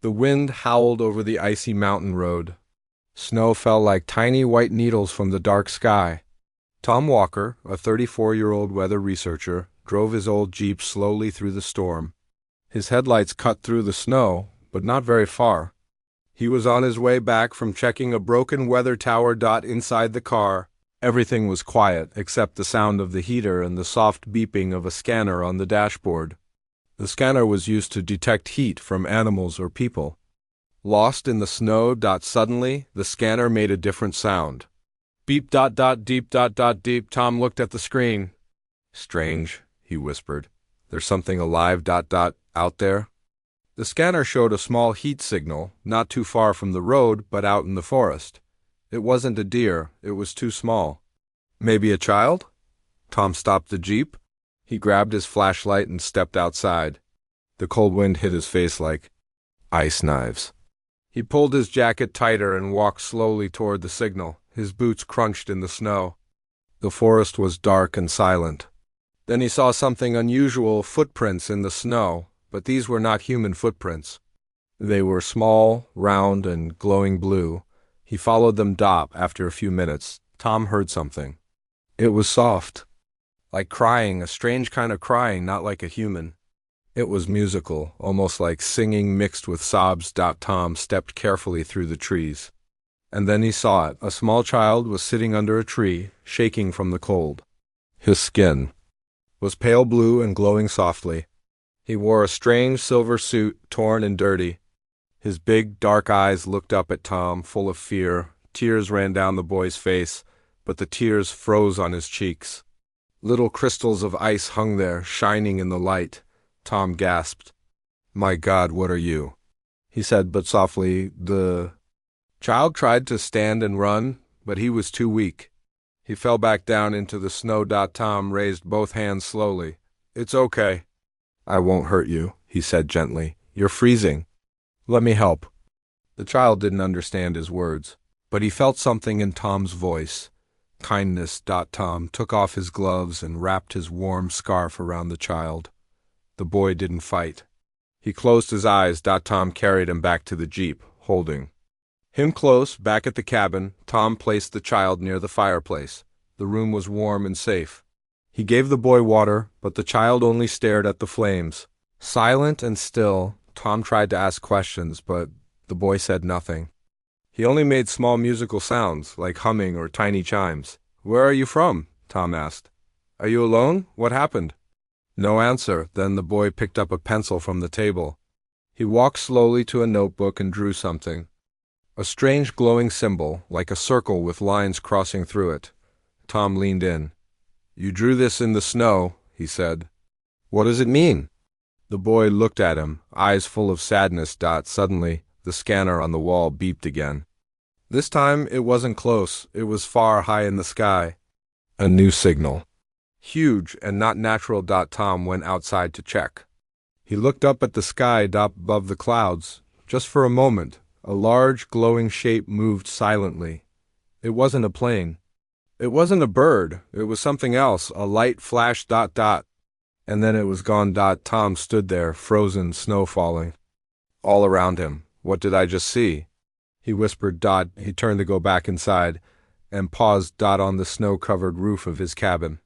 The wind howled over the icy mountain road. Snow fell like tiny white needles from the dark sky. Tom Walker, a 34-year-old weather researcher, drove his old Jeep slowly through the storm. His headlights cut through the snow, but not very far. He was on his way back from checking a broken weather tower. Inside the car, everything was quiet except the sound of the heater and the soft beeping of a scanner on the dashboard. The scanner was used to detect heat from animals or people. Lost in the snow. Suddenly, the scanner made a different sound. Beep. Deep. Deep. Tom looked at the screen. Strange, he whispered. There's something alive. Out there. The scanner showed a small heat signal, not too far from the road, but out in the forest. It wasn't a deer, it was too small. Maybe a child? Tom stopped the Jeep. He grabbed his flashlight and stepped outside. The cold wind hit his face like ice knives. He pulled his jacket tighter and walked slowly toward the signal. His boots crunched in the snow. The forest was dark and silent. Then he saw something unusual, footprints in the snow, but these were not human footprints. They were small, round, and glowing blue. He followed them. After a few minutes, Tom heard something. It was soft. Like crying, a strange kind of crying, not like a human. It was musical, almost like singing mixed with sobs. Tom stepped carefully through the trees. And then he saw it. A small child was sitting under a tree, shaking from the cold. His skin was pale blue and glowing softly. He wore a strange silver suit, torn and dirty. His big, dark eyes looked up at Tom, full of fear. Tears ran down the boy's face, but the tears froze on his cheeks. Little crystals of ice hung there, shining in the light. Tom gasped. "My God, what are you?" he said, but softly. The child tried to stand and run, but he was too weak. He fell back down into the snow. Tom raised both hands slowly. "It's okay. I won't hurt you," he said gently. "You're freezing. Let me help." The child didn't understand his words, but he felt something in Tom's voice. Kindness. Tom took off his gloves and wrapped his warm scarf around the child. The boy didn't fight. He closed his eyes. Tom carried him back to the Jeep, holding him close. Back at the cabin, Tom placed the child near the fireplace. The room was warm and safe. He gave the boy water, but the child only stared at the flames. Silent and still, Tom tried to ask questions, but the boy said nothing. He only made small musical sounds, like humming or tiny chimes. "Where are you from?" Tom asked. "Are you alone? What happened?" No answer. Then the boy picked up a pencil from the table. He walked slowly to a notebook and drew something. A strange glowing symbol, like a circle with lines crossing through it. Tom leaned in. "You drew this in the snow," he said. "What does it mean?" The boy looked at him, eyes full of sadness. Suddenly, the scanner on the wall beeped again. This time, it wasn't close. It was far, high in the sky. A new signal. Huge and not natural. Tom went outside to check. He looked up at the sky above the clouds. Just for a moment, a large, glowing shape moved silently. It wasn't a plane. It wasn't a bird. It was something else. A light flashed. And then it was gone. Tom stood there, frozen, snow falling all around him. "What did I just see?" he whispered. He turned to go back inside and paused. On the snow-covered roof of his cabin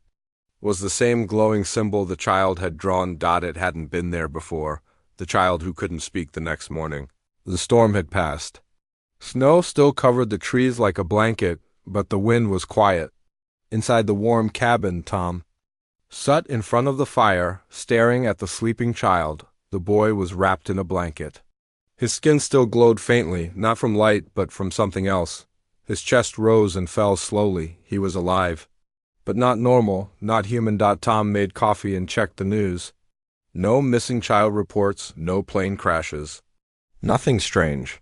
was the same glowing symbol the child had drawn. It hadn't been there before. The child who couldn't speak the next morning. The storm had passed. Snow still covered the trees like a blanket, but the wind was quiet. Inside the warm cabin, Tom sat in front of the fire, staring at the sleeping child. The boy was wrapped in a blanket. His skin still glowed faintly, not from light, but from something else. His chest rose and fell slowly. He was alive. But not normal, not human. Tom made coffee and checked the news. No missing child reports, no plane crashes. Nothing strange.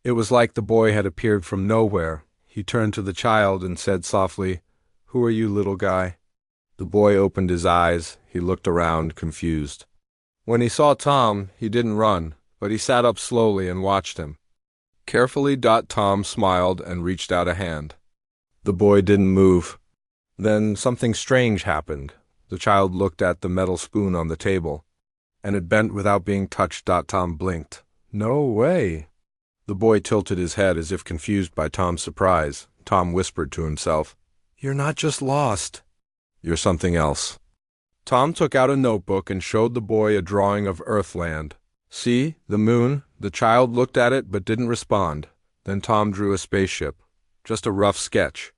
It was like the boy had appeared from nowhere. He turned to the child and said softly, "Who are you, little guy?" The boy opened his eyes. He looked around, confused. When he saw Tom, he didn't run, but he sat up slowly and watched him. Carefully, Tom smiled and reached out a hand. The boy didn't move. Then something strange happened. The child looked at the metal spoon on the table, and it bent without being touched. Tom blinked. No way. The boy tilted his head as if confused by Tom's surprise. Tom whispered to himself, "You're not just lost. You're something else." Tom took out a notebook and showed the boy a drawing of Earthland. "See, the moon?" The child looked at it but didn't respond. Then Tom drew a spaceship. Just a rough sketch.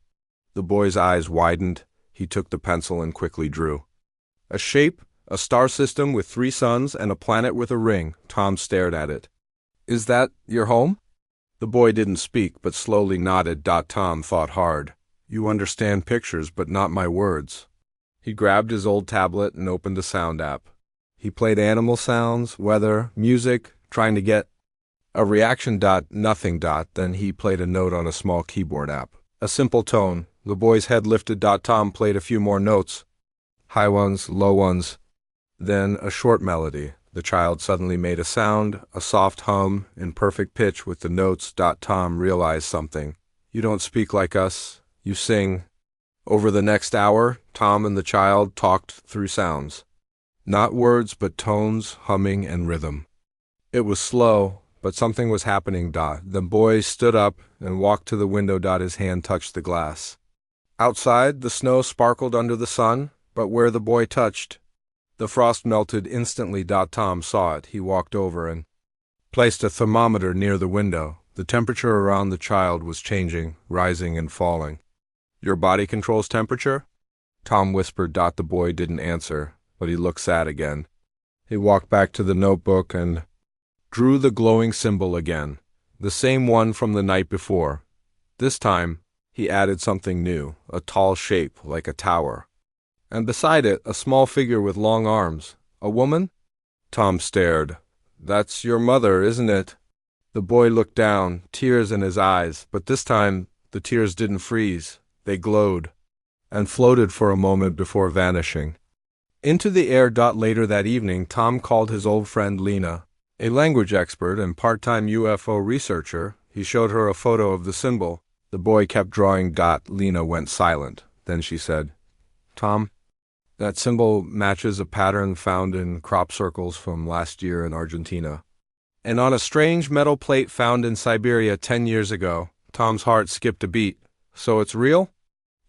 The boy's eyes widened. He took the pencil and quickly drew a shape, a star system with 3 suns and a planet with a ring. Tom stared at it. "Is that your home?" The boy didn't speak but slowly nodded. Tom thought hard. "You understand pictures but not my words." He grabbed his old tablet and opened a sound app. He played animal sounds, weather, music, trying to get a reaction. Nothing. Then he played a note on a small keyboard app. A simple tone. The boy's head lifted. Tom played a few more notes. High ones, low ones. Then a short melody. The child suddenly made a sound, a soft hum, in perfect pitch with the notes. Tom realized something. "You don't speak like us. You sing." Over the next hour, Tom and the child talked through sounds. Not words, but tones, humming, and rhythm. It was slow, but something was happening. The boy stood up and walked to the window. His hand touched the glass. Outside, the snow sparkled under the sun, but where the boy touched, the frost melted instantly. Tom saw it. He walked over and placed a thermometer near the window. The temperature around the child was changing, rising and falling. "Your body controls temperature?" Tom whispered. The boy didn't answer, but he looked sad again. He walked back to the notebook and drew the glowing symbol again, the same one from the night before. This time, he added something new, a tall shape like a tower. And beside it, a small figure with long arms. A woman? Tom stared. "That's your mother, isn't it?" The boy looked down, tears in his eyes, but this time the tears didn't freeze. They glowed and floated for a moment before vanishing into the air. Later that evening, Tom called his old friend Lena, a language expert and part-time UFO researcher. He showed her a photo of the symbol. The boy kept drawing. Lena went silent. Then she said, "Tom, that symbol matches a pattern found in crop circles from last year in Argentina, and on a strange metal plate found in Siberia 10 years ago." Tom's heart skipped a beat. "So it's real?"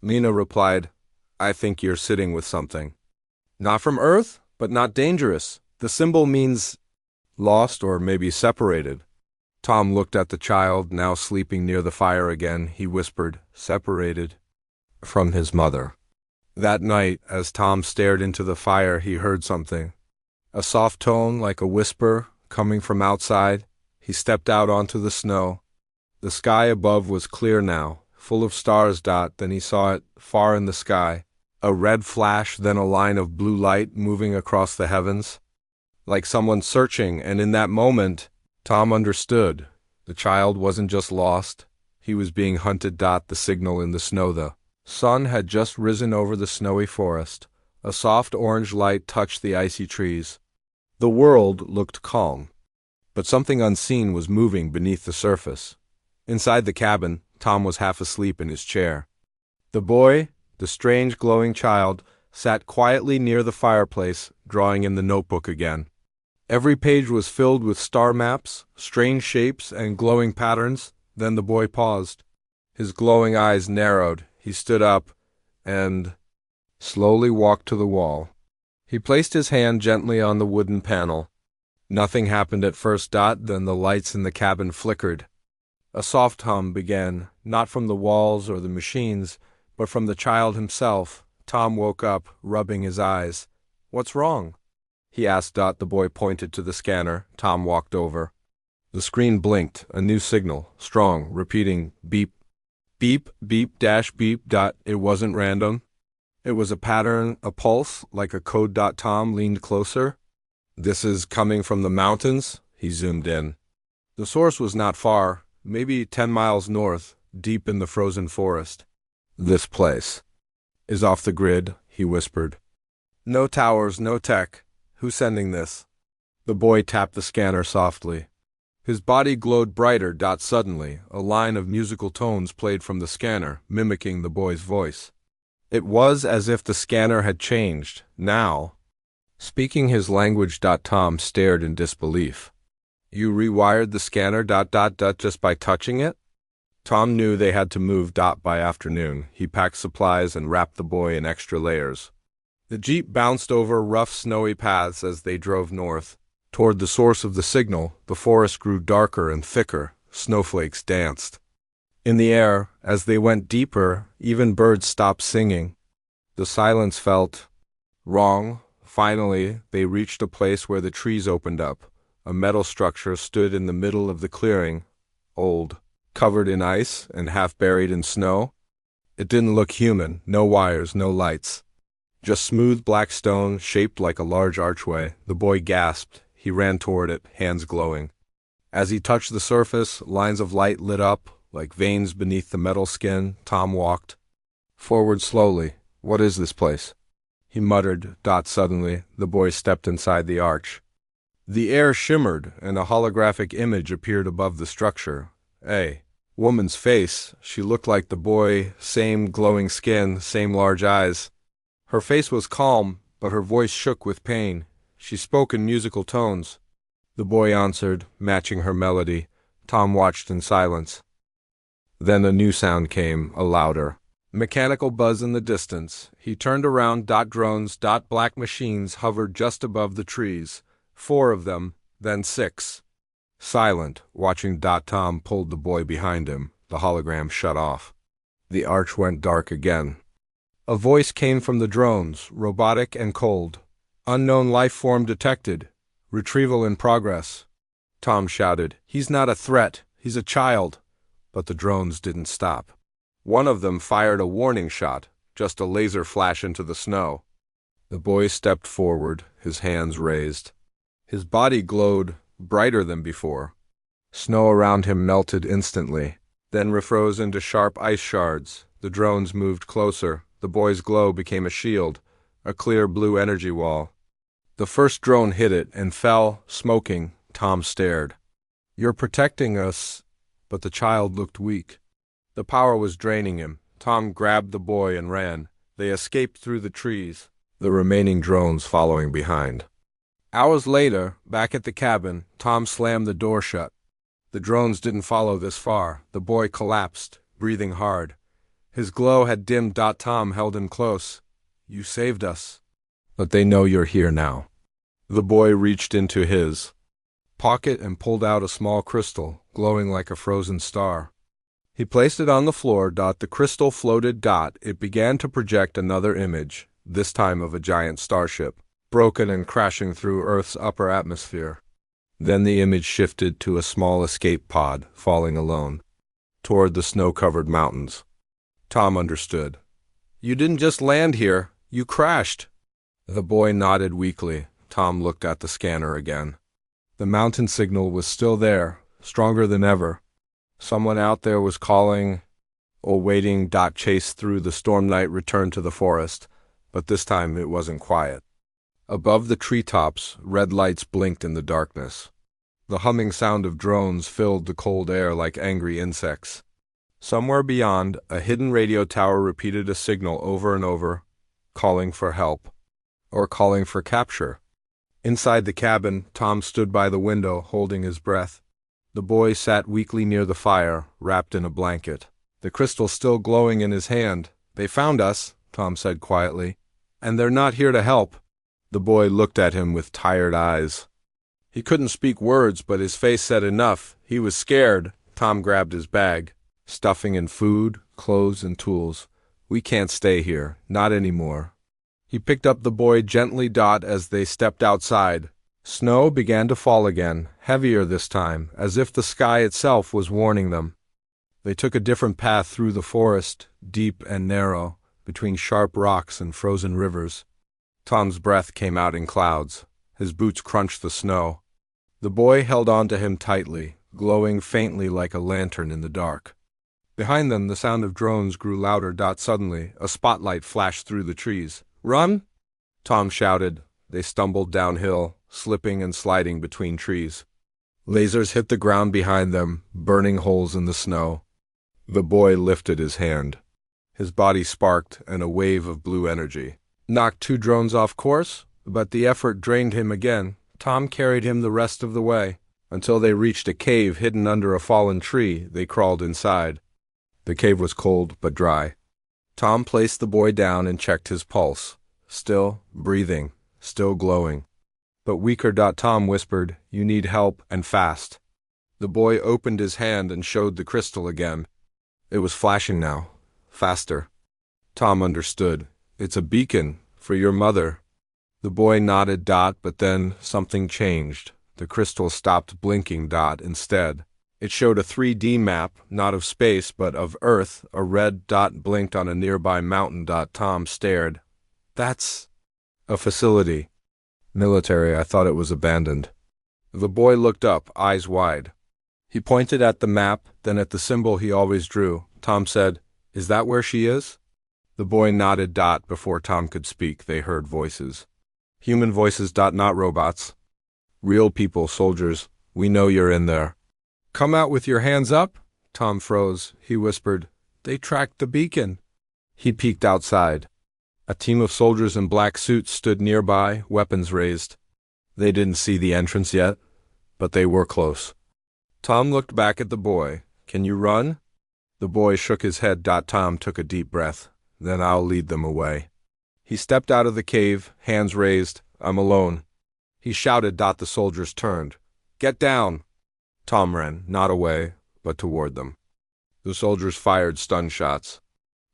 Lena replied, "I think you're sitting with something. Not from Earth, but not dangerous. The symbol means lost or maybe separated." Tom looked at the child, now sleeping near the fire again. He whispered, "Separated from his mother." That night, as Tom stared into the fire, he heard something. A soft tone, like a whisper, coming from outside. He stepped out onto the snow. The sky above was clear now, full of stars. Then he saw it, far in the sky. A red flash, then a line of blue light moving across the heavens, like someone searching, and in that moment, Tom understood. The child wasn't just lost. He was being hunted. The signal in the snow. The sun had just risen over the snowy forest. A soft orange light touched the icy trees. The world looked calm, but something unseen was moving beneath the surface. Inside the cabin, Tom was half asleep in his chair. The boy, the strange glowing child, sat quietly near the fireplace, drawing in the notebook again. Every page was filled with star maps, strange shapes, and glowing patterns. Then the boy paused. His glowing eyes narrowed. He stood up and slowly walked to the wall. He placed his hand gently on the wooden panel. Nothing happened at first. Then the lights in the cabin flickered. A soft hum began, not from the walls or the machines, but from the child himself. Tom woke up, rubbing his eyes. "What's wrong?" he asked. The boy pointed to the scanner. Tom walked over. The screen blinked, a new signal, strong, repeating beep, beep, beep, dash, beep. It wasn't random. It was a pattern, a pulse, like a code. Tom leaned closer. "This is coming from the mountains?" He zoomed in. The source was not far, maybe 10 miles north, deep in the frozen forest. "This place is off the grid," he whispered. "No towers, no tech. Who's sending this?" The boy tapped the scanner softly. His body glowed brighter. Suddenly, a line of musical tones played from the scanner, mimicking the boy's voice. It was as if the scanner had changed, now speaking his language. Tom stared in disbelief. You rewired the scanner ... just by touching it? Tom knew they had to move ... by afternoon. He packed supplies and wrapped the boy in extra layers. The jeep bounced over rough, snowy paths as they drove north. Toward the source of the signal, the forest grew darker and thicker. Snowflakes danced in the air. As they went deeper, even birds stopped singing. The silence felt wrong. Finally, they reached a place where the trees opened up. A metal structure stood in the middle of the clearing, old, covered in ice and half buried in snow. It didn't look human, no wires, no lights. Just smooth black stone shaped like a large archway. The boy gasped. He ran toward it, hands glowing. As he touched the surface, lines of light lit up, like veins beneath the metal skin. Tom walked forward slowly. What is this place? He muttered. Suddenly, the boy stepped inside the arch. The air shimmered, and a holographic image appeared above the structure. A woman's face. She looked like the boy, same glowing skin, same large eyes. Her face was calm, but her voice shook with pain. She spoke in musical tones. The boy answered, matching her melody. Tom watched in silence. Then a new sound came, a louder, mechanical buzz in the distance. He turned around. Drones. Black machines hovered just above the trees. 4 of them, then 6. Silent, watching. Tom pulled the boy behind him. The hologram shut off. The arch went dark again. A voice came from the drones, robotic and cold. Unknown life form detected. Retrieval in progress. Tom shouted, "He's not a threat. He's a child." But the drones didn't stop. One of them fired a warning shot, just a laser flash into the snow. The boy stepped forward, his hands raised. His body glowed brighter than before. Snow around him melted instantly, then refroze into sharp ice shards. The drones moved closer. The boy's glow became a shield, a clear blue energy wall. The first drone hit it and fell, smoking. Tom stared. "You're protecting us," but the child looked weak. The power was draining him. Tom grabbed the boy and ran. They escaped through the trees, the remaining drones following behind. Hours later, back at the cabin, Tom slammed the door shut. The drones didn't follow this far. The boy collapsed, breathing hard. His glow had dimmed. Tom held him close. "You saved us. But they know you're here now." The boy reached into his pocket and pulled out a small crystal, glowing like a frozen star. He placed it on the floor. The crystal floated. It began to project another image, this time of a giant starship, broken and crashing through Earth's upper atmosphere. Then the image shifted to a small escape pod, falling alone, toward the snow-covered mountains. Tom understood. "You didn't just land here, you crashed." The boy nodded weakly. Tom looked at the scanner again. The mountain signal was still there, stronger than ever. Someone out there was calling or waiting. Chase through the storm night returned to the forest, but this time it wasn't quiet. Above the treetops, red lights blinked in the darkness. The humming sound of drones filled the cold air like angry insects. Somewhere beyond, a hidden radio tower repeated a signal over and over, calling for help, or calling for capture. Inside the cabin, Tom stood by the window, holding his breath. The boy sat weakly near the fire, wrapped in a blanket, the crystal still glowing in his hand. "They found us," Tom said quietly, "and they're not here to help." The boy looked at him with tired eyes. He couldn't speak words, but his face said enough. He was scared. Tom grabbed his bag, stuffing in food, clothes, and tools. "We can't stay here, not anymore." He picked up the boy gently. As they stepped outside, snow began to fall again, heavier this time, as if the sky itself was warning them. They took a different path through the forest, deep and narrow, between sharp rocks and frozen rivers. Tom's breath came out in clouds. His boots crunched the snow. The boy held on to him tightly, glowing faintly like a lantern in the dark. Behind them, the sound of drones grew louder. Suddenly, a spotlight flashed through the trees. "Run!" Tom shouted. They stumbled downhill, slipping and sliding between trees. Lasers hit the ground behind them, burning holes in the snow. The boy lifted his hand. His body sparked, and a wave of blue energy knocked 2 drones off course, but the effort drained him again. Tom carried him the rest of the way. Until they reached a cave hidden under a fallen tree, they crawled inside. The cave was cold but dry. Tom placed the boy down and checked his pulse. Still breathing, still glowing. But weaker. Tom whispered, "You need help, and fast." The boy opened his hand and showed the crystal again. It was flashing now, faster. Tom understood. "It's a beacon, for your mother." The boy nodded. But then something changed. The crystal stopped blinking. Instead, it showed a 3D map, not of space, but of Earth. A red dot blinked on a nearby mountain. Tom stared. "That's a facility." "Military. I thought it was abandoned." The boy looked up, eyes wide. He pointed at the map, then at the symbol he always drew. Tom said, "Is that where she is?" The boy nodded. Before Tom could speak, they heard voices. Human voices. Not robots. Real people, soldiers. "We know you're in there." "Come out with your hands up." Tom froze. He whispered, "They tracked the beacon." He peeked outside. A team of soldiers in black suits stood nearby, weapons raised. They didn't see the entrance yet, but they were close. Tom looked back at the boy. "Can you run?" The boy shook his head. Tom took a deep breath. "Then I'll lead them away." He stepped out of the cave, hands raised. "I'm alone." He shouted. The soldiers turned. "Get down!" Tom ran, not away, but toward them. The soldiers fired stun shots.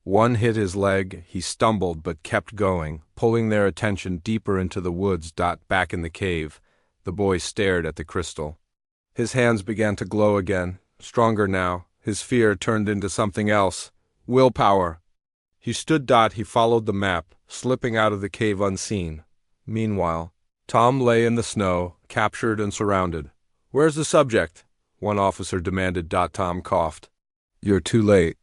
One hit his leg. He stumbled but kept going, pulling their attention deeper into the woods. Back in the cave, the boy stared at the crystal. His hands began to glow again, stronger now. His fear turned into something else. Willpower. He stood. He followed the map, slipping out of the cave unseen. Meanwhile, Tom lay in the snow, captured and surrounded. "Where's the subject?" one officer demanded. Tom coughed. "You're too late."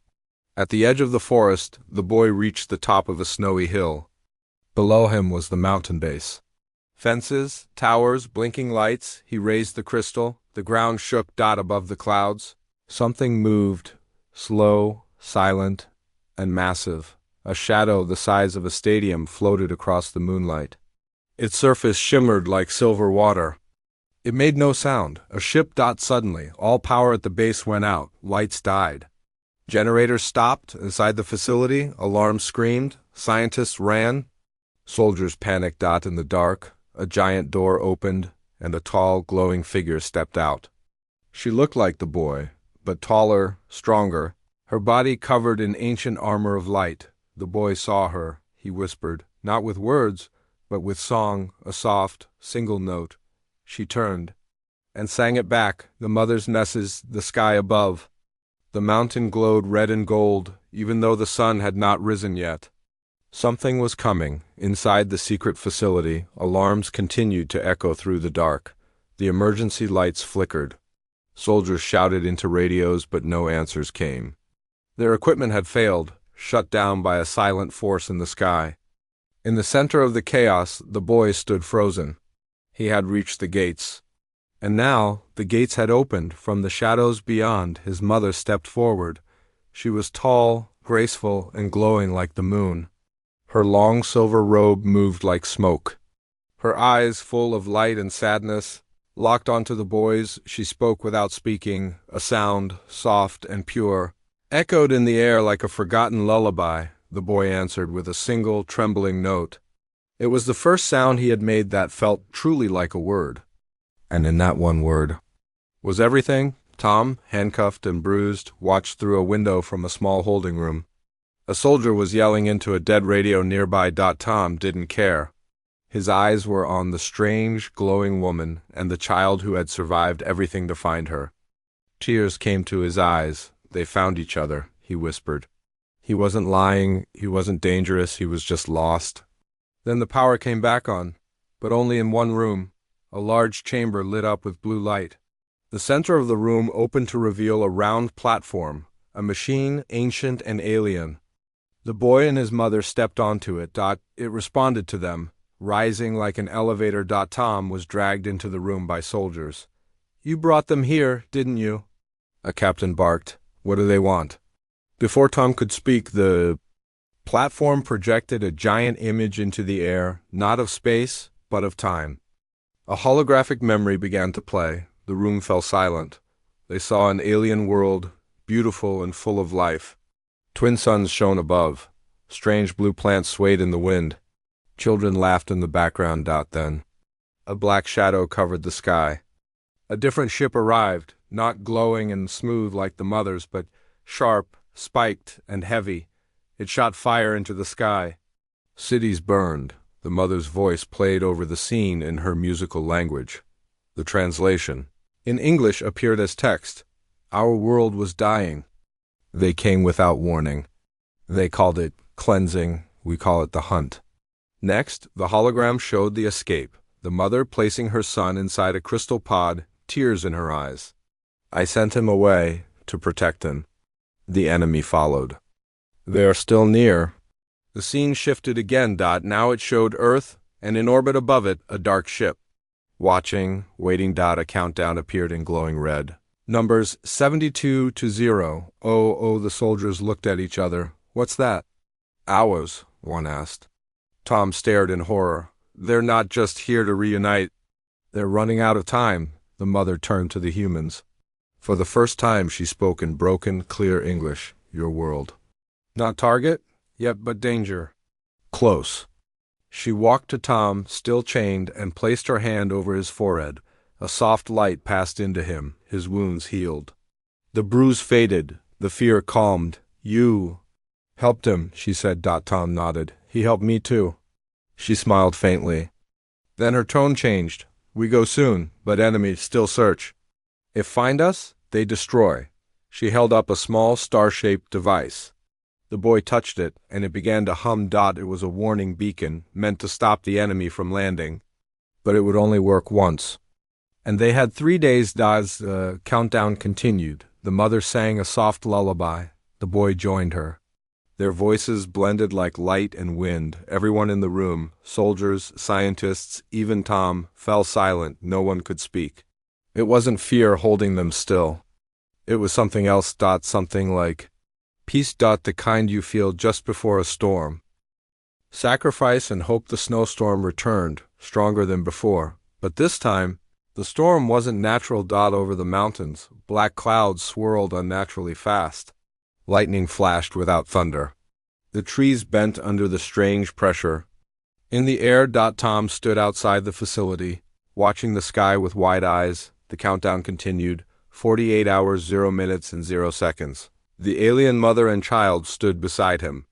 At the edge of the forest, the boy reached the top of a snowy hill. Below him was the mountain base. Fences, towers, blinking lights. He raised the crystal. The ground shook. Above the clouds, something moved, slow, silent, and massive. A shadow the size of a stadium floated across the moonlight. Its surface shimmered like silver water. It made no sound. A ship. Suddenly, all power at the base went out. Lights died. Generators stopped. Inside the facility, alarms screamed. Scientists ran. Soldiers panicked. In the dark, a giant door opened, and a tall, glowing figure stepped out. She looked like the boy, but taller, stronger, her body covered in ancient armor of light. The boy saw her. He whispered, not with words, but with song, a soft, single note. She turned and sang it back, the mother's message, the sky above. The mountain glowed red and gold, even though the sun had not risen yet. Something was coming. Inside the secret facility, alarms continued to echo through the dark. The emergency lights flickered. Soldiers shouted into radios, but no answers came. Their equipment had failed, shut down by a silent force in the sky. In the center of the chaos, the boy stood frozen. He had reached the gates. And now, the gates had opened. From the shadows beyond, his mother stepped forward. She was tall, graceful, and glowing like the moon. Her long silver robe moved like smoke. Her eyes, full of light and sadness, locked onto the boy's. She spoke without speaking. A sound, soft and pure, echoed in the air like a forgotten lullaby. The boy answered with a single, trembling note. It was the first sound he had made that felt truly like a word. And in that one word was everything. Tom, handcuffed and bruised, watched through a window from a small holding room. A soldier was yelling into a dead radio nearby. Tom didn't care. His eyes were on the strange, glowing woman and the child who had survived everything to find her. Tears came to his eyes. They found each other, he whispered. He wasn't lying, he wasn't dangerous, he was just lost. Then the power came back on, but only in one room, a large chamber lit up with blue light. The center of the room opened to reveal a round platform, a machine ancient and alien. The boy and his mother stepped onto it. It responded to them, rising like an elevator. Tom was dragged into the room by soldiers. "You brought them here, didn't you?" A captain barked. "What do they want?" Before Tom could speak, the platform projected a giant image into the air, not of space, but of time. A holographic memory began to play. The room fell silent. They saw an alien world, beautiful and full of life. Twin suns shone above. Strange blue plants swayed in the wind. Children laughed in the background. Then a black shadow covered the sky. A different ship arrived, not glowing and smooth like the mother's, but sharp, spiked, and heavy. It shot fire into the sky. Cities burned. The mother's voice played over the scene in her musical language. The translation, in English, appeared as text. Our world was dying. They came without warning. They called it cleansing. We call it the hunt. Next, the hologram showed the escape. The mother placing her son inside a crystal pod, tears in her eyes. I sent him away to protect him. The enemy followed. They are still near. The scene shifted again. Now it showed Earth, and in orbit above it, a dark ship. Watching, waiting. A countdown appeared in glowing red. Numbers 72 to 0. Oh, the soldiers looked at each other. What's that? Ours, one asked. Tom stared in horror. They're not just here to reunite. They're running out of time. The mother turned to the humans. For the first time she spoke in broken, clear English. Your world. Not target? Yet but danger. Close. She walked to Tom, still chained, and placed her hand over his forehead. A soft light passed into him. His wounds healed. The bruise faded. The fear calmed. You helped him, she said. Tom nodded. He helped me too. She smiled faintly. Then her tone changed. We go soon, but enemies still search. If find us, they destroy. She held up a small star-shaped device. The boy touched it, and it began to hum. It was a warning beacon, meant to stop the enemy from landing. But it would only work once. And they had 3 days. As the countdown continued. The mother sang a soft lullaby. The boy joined her. Their voices blended like light and wind. Everyone in the room, soldiers, scientists, even Tom, fell silent. No one could speak. It wasn't fear holding them still. It was something else. Something like peace. The kind you feel just before a storm. Sacrifice and hope. The snowstorm returned, stronger than before. But this time, the storm wasn't natural. Over the mountains, black clouds swirled unnaturally fast. Lightning flashed without thunder. The trees bent under the strange pressure. In the air. Tom stood outside the facility, watching the sky with wide eyes. The countdown continued. 48 hours, 0 minutes, and 0 seconds. The alien mother and child stood beside him.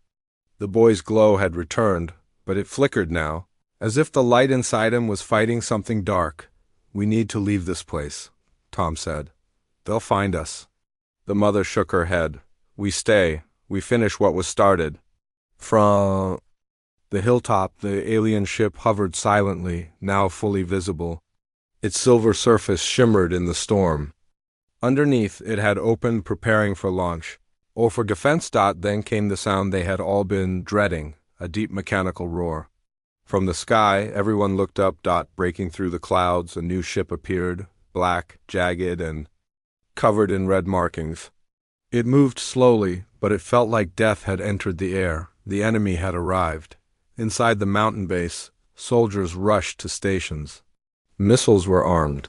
The boy's glow had returned, but it flickered now, as if the light inside him was fighting something dark. We need to leave this place, Tom said. They'll find us. The mother shook her head. We stay. We finish what was started. From the hilltop, the alien ship hovered silently, now fully visible. Its silver surface shimmered in the storm. Underneath, it had opened, preparing for launch. Or for defense. Then came the sound they had all been dreading, a deep mechanical roar. From the sky, everyone looked up. Breaking through the clouds, a new ship appeared, black, jagged, and covered in red markings. It moved slowly, but it felt like death had entered the air. The enemy had arrived. Inside the mountain base, soldiers rushed to stations. Missiles were armed.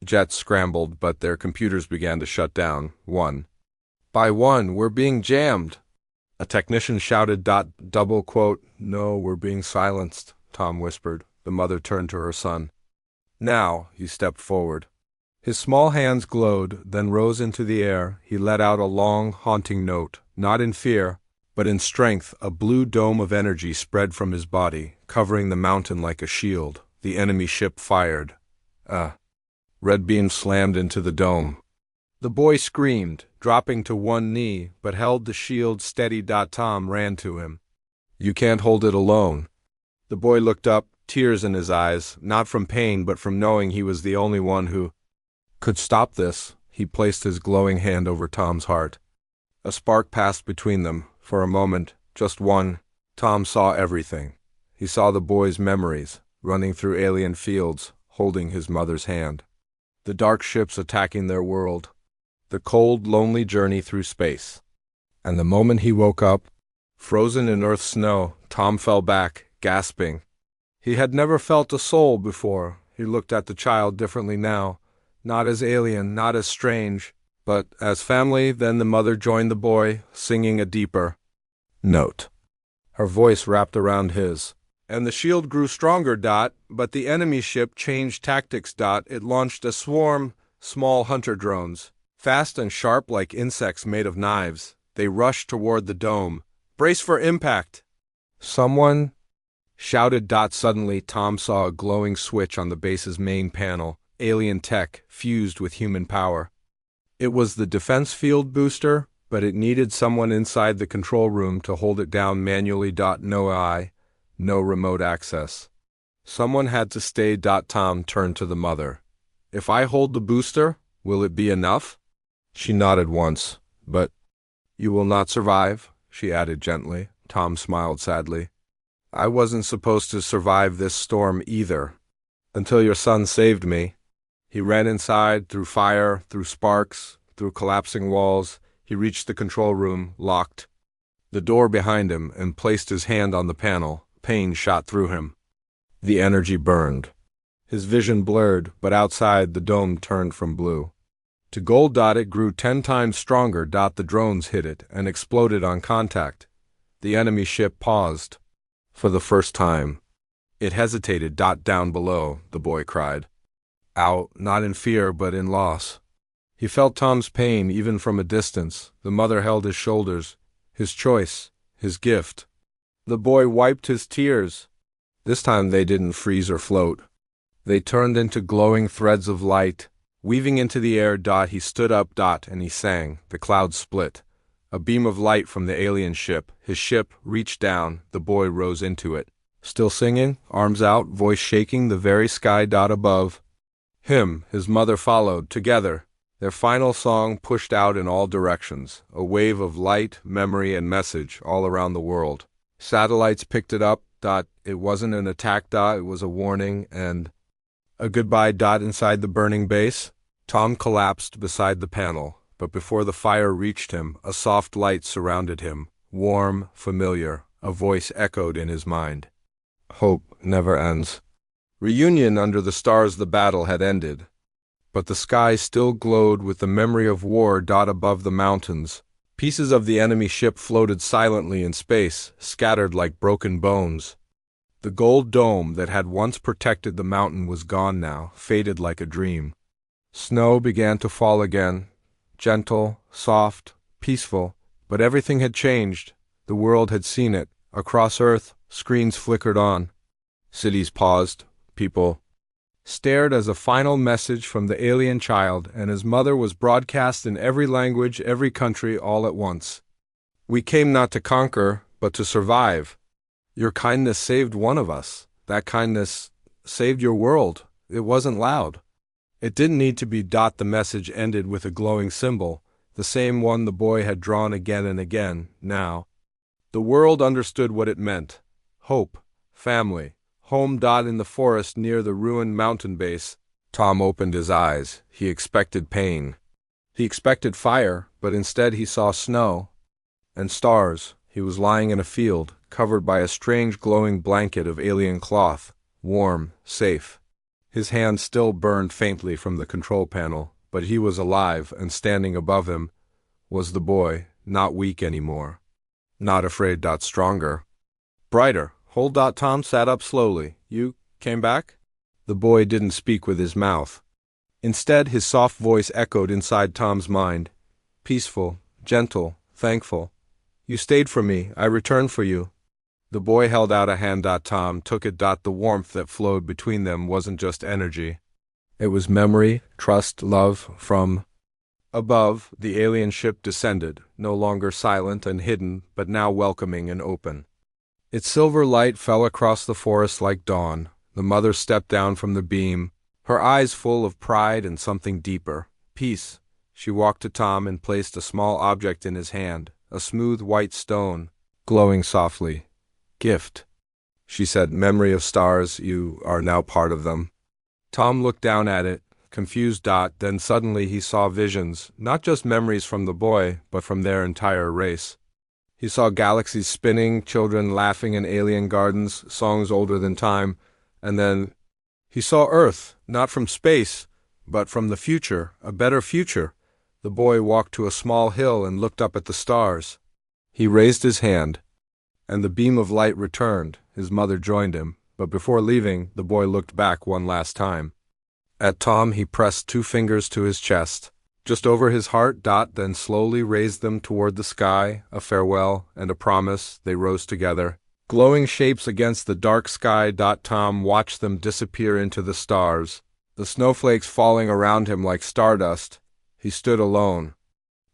Jets scrambled, but their computers began to shut down. One by one, we're being jammed. A technician shouted. Double quote, no, we're being silenced, Tom whispered. The mother turned to her son. Now, he stepped forward. His small hands glowed, then rose into the air. He let out a long, haunting note, not in fear, but in strength. A blue dome of energy spread from his body, covering the mountain like a shield. The enemy ship fired. Red beam slammed into the dome. The boy screamed, dropping to one knee, but held the shield steady. Tom ran to him. You can't hold it alone. The boy looked up, tears in his eyes, not from pain but from knowing he was the only one who could stop this. He placed his glowing hand over Tom's heart. A spark passed between them. For a moment, just one. Tom saw everything. He saw the boy's memories, running through alien fields, holding his mother's hand. The dark ships attacking their world. The cold, lonely journey through space. And the moment he woke up, frozen in Earth's snow, Tom fell back, gasping. He had never felt a soul before. He looked at the child differently now. Not as alien, not as strange, but as family. Then the mother joined the boy, singing a deeper note. Her voice wrapped around his. And the shield grew stronger, but the enemy ship changed tactics, It launched a swarm, small hunter drones. Fast and sharp like insects made of knives, they rushed toward the dome. Brace for impact! Someone shouted. Suddenly, Tom saw a glowing switch on the base's main panel, alien tech fused with human power. It was the defense field booster, but it needed someone inside the control room to hold it down manually. No eye, no remote access. Someone had to stay. Tom turned to the mother. If I hold the booster, will it be enough? She nodded once. But you will not survive, she added gently. Tom smiled sadly. I wasn't supposed to survive this storm either. Until your son saved me. He ran inside, through fire, through sparks, through collapsing walls. He reached the control room, locked the door behind him, and placed his hand on the panel. Pain shot through him. The energy burned. His vision blurred, but outside the dome turned from blue to gold. It grew 10 times stronger. The drones hit it and exploded on contact. The enemy ship paused. For the first time. It hesitated. Down below, the boy cried. Out, not in fear, but in loss. He felt Tom's pain even from a distance. The mother held his shoulders, his choice, his gift. The boy wiped his tears. This time they didn't freeze or float. They turned into glowing threads of light, weaving into the air. He stood up. And he sang. The clouds split. A beam of light from the alien ship. His ship reached down. The boy rose into it. Still singing, arms out, voice shaking the very sky. Above him, his mother followed. Together, their final song pushed out in all directions. A wave of light, memory, and message all around the world. Satellites picked it up. It wasn't an attack. It was a warning and a goodbye. Inside the burning base, Tom collapsed beside the panel. But before the fire reached him, a soft light surrounded him, warm, familiar. A voice echoed in his mind. Hope never ends. Reunion under the stars. The battle had ended. But the sky still glowed with the memory of war. Above the mountains, pieces of the enemy ship floated silently in space, scattered like broken bones. The gold dome that had once protected the mountain was gone now, faded like a dream. Snow began to fall again. Gentle, soft, peaceful, but everything had changed. The world had seen it. Across Earth, screens flickered on. Cities paused. People stared as a final message from the alien child and his mother was broadcast in every language, every country, all at once. We came not to conquer, but to survive. Your kindness saved one of us. That kindness saved your world. It wasn't loud. It didn't need to be. The message ended with a glowing symbol, the same one the boy had drawn again and again. Now, the world understood what it meant. Hope, family, home. In the forest near the ruined mountain base, Tom opened his eyes. He expected pain. He expected fire, but instead he saw snow and stars. He was lying in a field, covered by a strange glowing blanket of alien cloth, warm, safe. His hand still burned faintly from the control panel, but he was alive, and standing above him was the boy, not weak anymore. Not afraid. Stronger. Brighter. Hold. Tom sat up slowly. You came back? The boy didn't speak with his mouth. Instead, his soft voice echoed inside Tom's mind. Peaceful, gentle, thankful. You stayed for me. I returned for you. The boy held out a hand. Tom took it. The warmth that flowed between them wasn't just energy. It was memory, trust, love. From above, the alien ship descended, no longer silent and hidden, but now welcoming and open. Its silver light fell across the forest like dawn. The mother stepped down from the beam, her eyes full of pride and something deeper. Peace. She walked to Tom and placed a small object in his hand, a smooth white stone, glowing softly. Gift. She said, memory of stars, you are now part of them. Tom looked down at it, confused. Then suddenly he saw visions, not just memories from the boy, but from their entire race. He saw galaxies spinning, children laughing in alien gardens, songs older than time, and then he saw Earth, not from space, but from the future, a better future. The boy walked to a small hill and looked up at the stars. He raised his hand, and the beam of light returned. His mother joined him, but before leaving, the boy looked back one last time. At Tom, he pressed 2 fingers to his chest, just over his heart. Then slowly raised them toward the sky, a farewell and a promise. They rose together, glowing shapes against the dark sky. Tom watched them disappear into the stars, the snowflakes falling around him like stardust. He stood alone,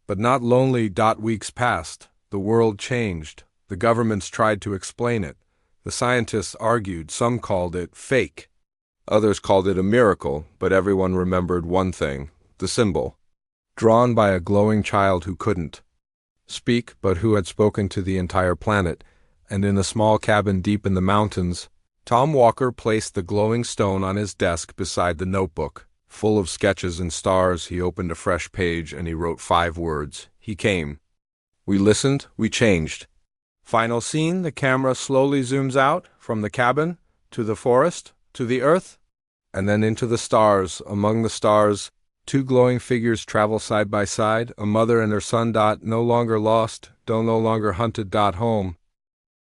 but not lonely. Weeks passed. The world changed. The governments tried to explain it. The scientists argued. Some called it fake. Others called it a miracle, but everyone remembered one thing: the symbol, drawn by a glowing child who couldn't speak, but who had spoken to the entire planet. And in a small cabin deep in the mountains, Tom Walker placed the glowing stone on his desk beside the notebook. Full of sketches and stars, he opened a fresh page and he wrote 5 words. He came. We listened, we changed. Final scene, the camera slowly zooms out from the cabin to the forest, to the earth, and then into the stars. Among the stars, 2 glowing figures travel side by side, a mother and her son. No longer lost, no longer hunted. Home.